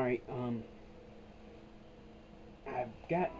Alright, I've got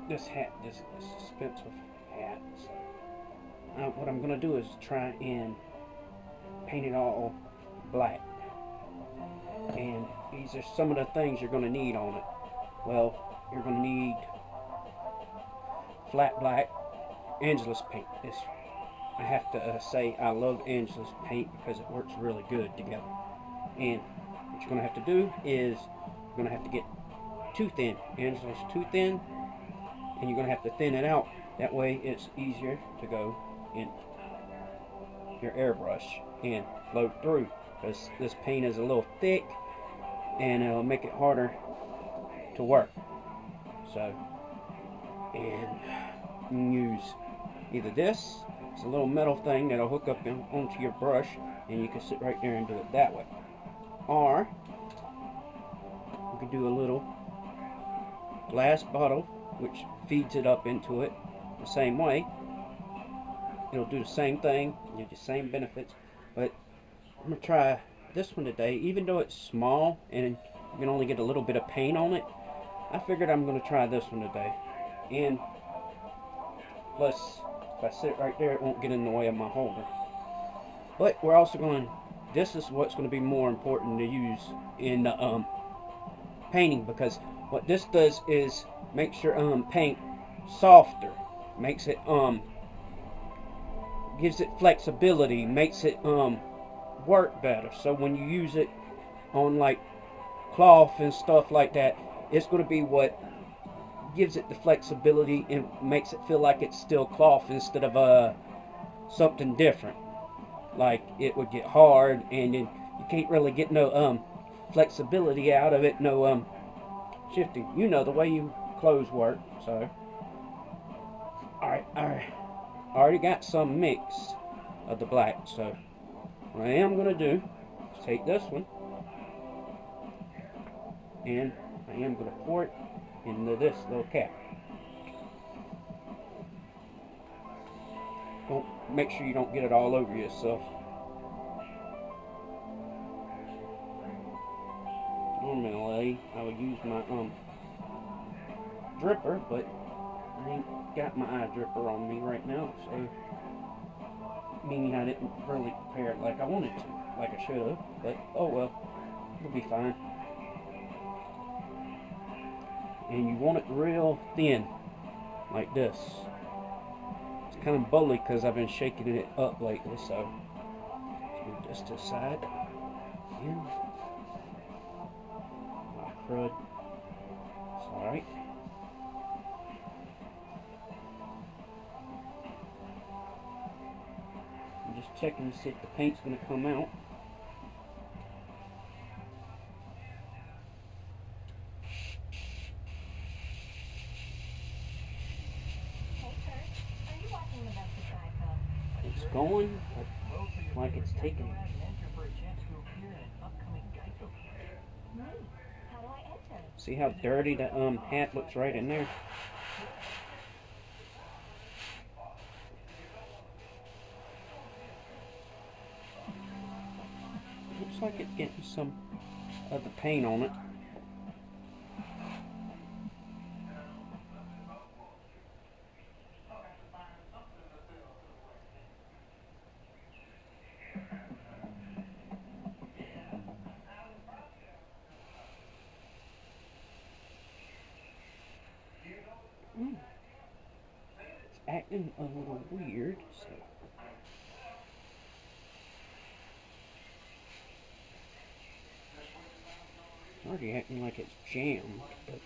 this hat, this expensive hat, so what I'm going to do is try and paint it all black. And these are some of the things you're going to need on it. Well, you're going to need flat black Angelus paint. I have to say I love Angelus paint because it works really good together. And what you're going to have to do is you're going to have to get too thin. Angelus too thin, and you're going to have to thin it out. That way it's easier to go in your airbrush and float through, because this paint is a little thick and it'll make it harder to work. So, and you can use either this, it's a little metal thing that'll hook up onto your brush, and you can sit right there and do it that way. Or you could do a little glass bottle which feeds it up into it the same way. It'll do the same thing, give you the same benefits, but I'm going to try this one today. Even though it's small and you can only get a little bit of paint on it, I figured I'm going to try this one today. And plus, if I sit right there, it won't get in the way of my holder. But we're also going, this is what's going to be more important to use in the painting, because what this does is makes your paint softer, makes it gives it flexibility, makes it work better. So when you use it on like cloth and stuff like that, it's going to be what gives it the flexibility and makes it feel like it's still cloth instead of something different. Like it would get hard and then you can't really get no flexibility out of it, no shifting. You know the way you clothes work. So alright, I already got some mix of the black, so what I am going to do is take this one and I am going to pour it into this little cap. Don't make sure you don't get it all over yourself. Normally I would use my dripper, but I ain't got my eye dripper on me right now, so meaning I didn't really prepare it like I wanted to, like I should have, but oh well, it'll be fine. And you want it real thin, like this. It's kind of bubbly because I've been shaking it up lately, so move this to the side. And oh, crud. It's alright. I'm just checking to see if the paint's going to come out. It's going like it's taking. See how dirty the hat looks right in there? Looks like it's getting some of the paint on it. It's acting a little weird, so already acting like it's jammed, but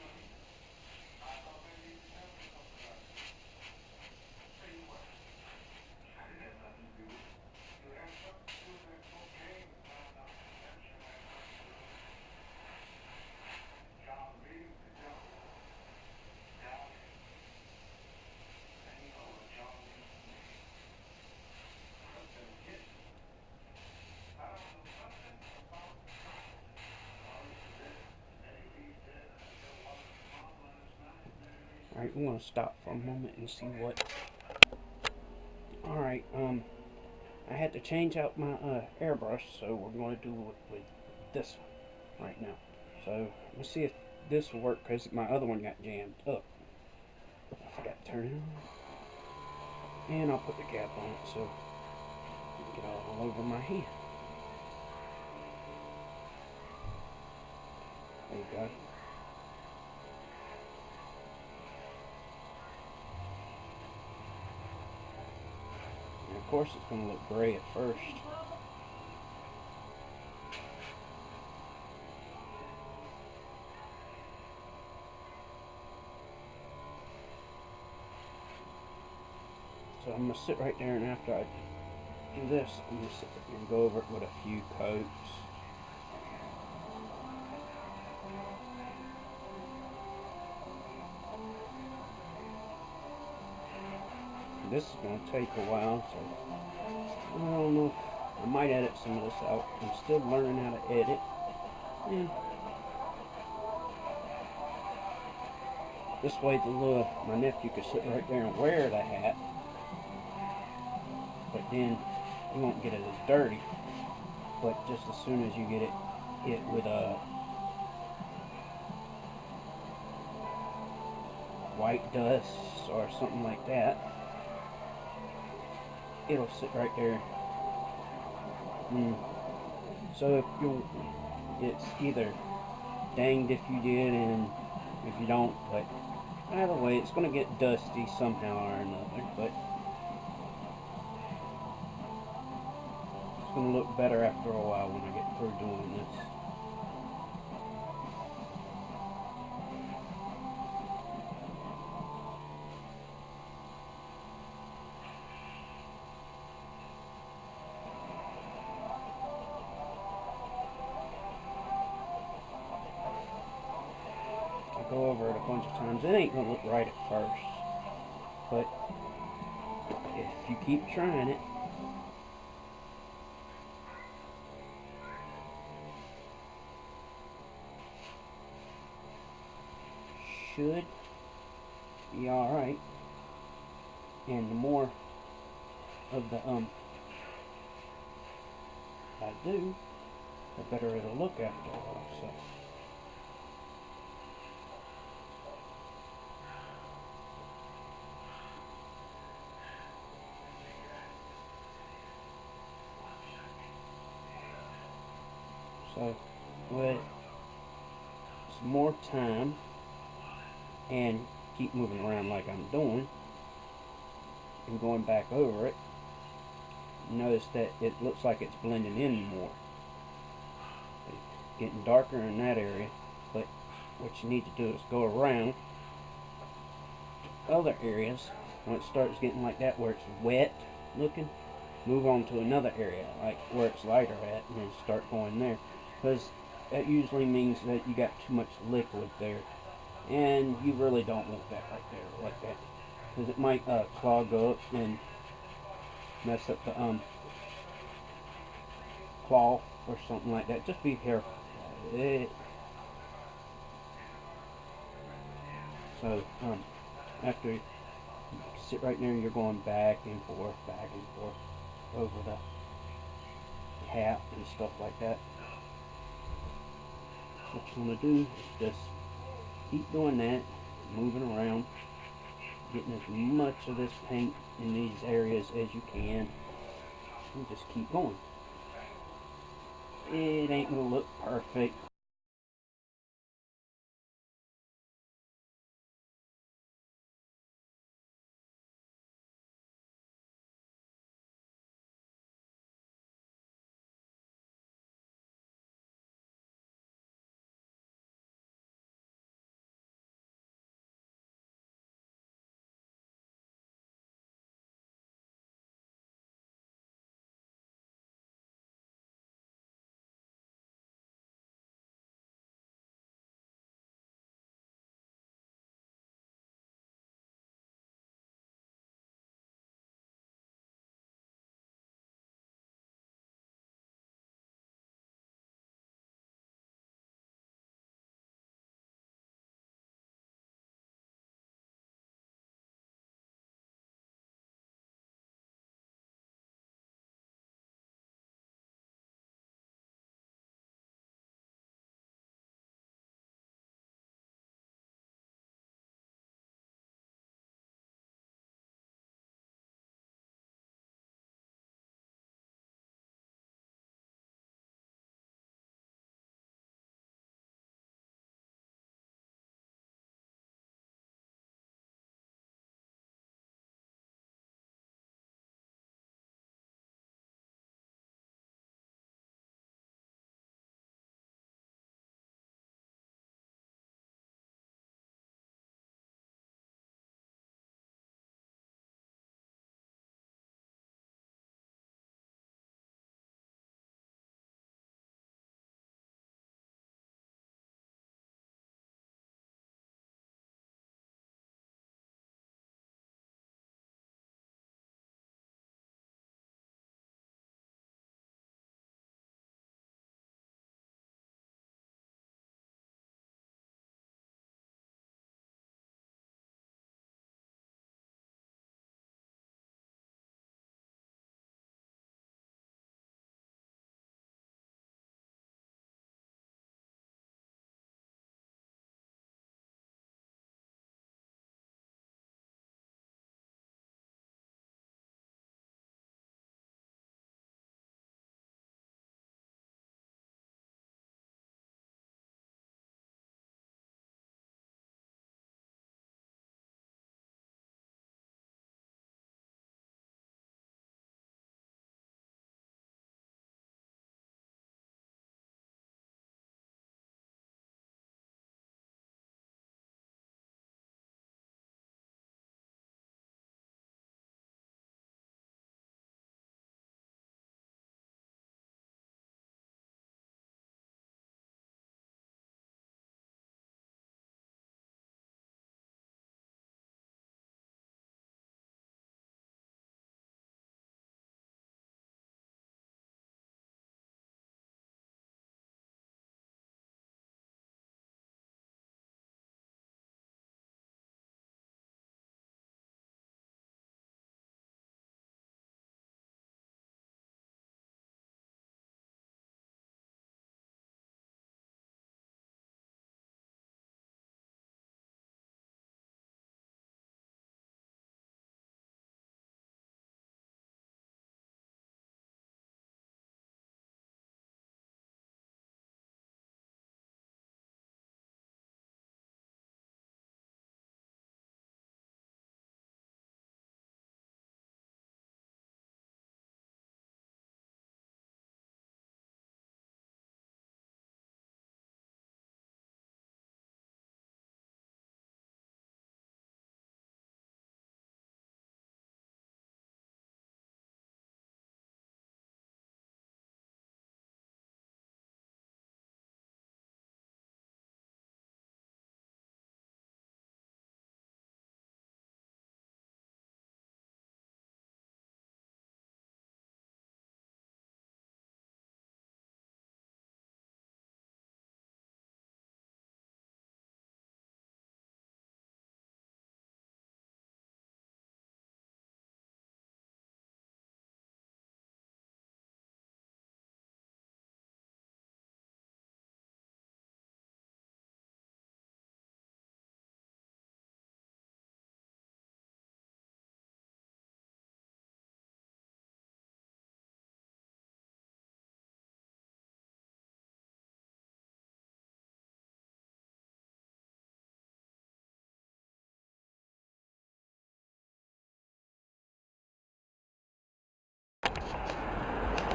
alright, we're going to stop for a moment and see what. Alright, I had to change out my airbrush, so we're going to do it with this one right now. So let's see if this will work because my other one got jammed up. I forgot to turn it on. And I'll put the cap on it so it can get all over my hand. There you go. And of course it's going to look gray at first. So I'm going to sit right there, and after I do this, I'm going to sit there and go over it with a few coats. This is going to take a while, so I don't know. I might edit some of this out. I'm still learning how to edit. Yeah. This way, my nephew could sit right there and wear the hat, but then you won't get it as dirty. But just as soon as you get it with a white dust or something like that, it'll sit right there. So it's either danged if you did and if you don't, but either way it's going to get dusty somehow or another, but it's going to look better after a while when I get through doing this. Go over it a bunch of times. It ain't gonna look right at first, but if you keep trying it, should be alright. And the more of the I do, the better it'll look after a while. So with some more time and keep moving around like I'm doing and going back over it, notice that it looks like it's blending in more. It's getting darker in that area, but what you need to do is go around other areas. When it starts getting like that where it's wet looking, move on to another area like where it's lighter at and then start going there, because that usually means that you got too much liquid there, and you really don't want that right there like that, because it might clog up and mess up the cloth or something like that. Just be careful. So after you sit right there, you're going back and forth over the hat and stuff like that. What you want to do is just keep doing that, moving around, getting as much of this paint in these areas as you can, and just keep going. It ain't gonna look perfect,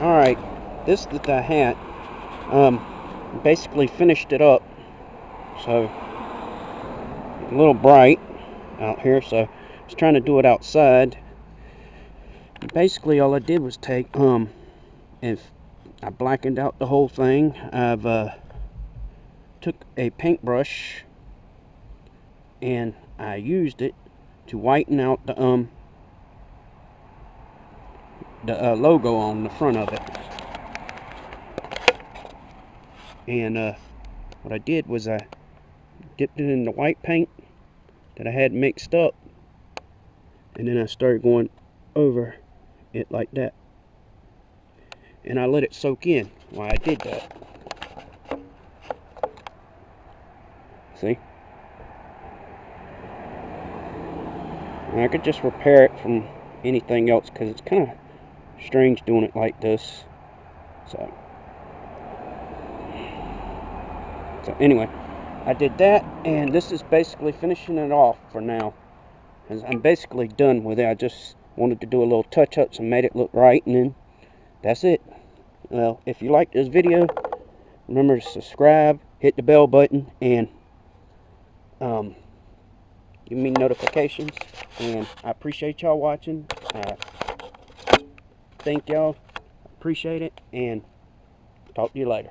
Alright, this is the hat. Basically finished it up, so a little bright out here, so I was trying to do it outside. Basically all I did was take and I blackened out the whole thing. I've took a paintbrush and I used it to whiten out the logo on the front of it. And what I did was I dipped it in the white paint that I had mixed up, and then I started going over it like that, and I let it soak in while I did that. See? And I could just repair it from anything else because it's kind of strange doing it like this. So anyway, I did that, and this is basically finishing it off for now. I'm basically done with it. I just wanted to do a little touch-ups and made it look right, and then that's it. Well, if you like this video, remember to subscribe, hit the bell button, and give me notifications. And I appreciate y'all watching. Thank y'all. Appreciate it, and talk to you later.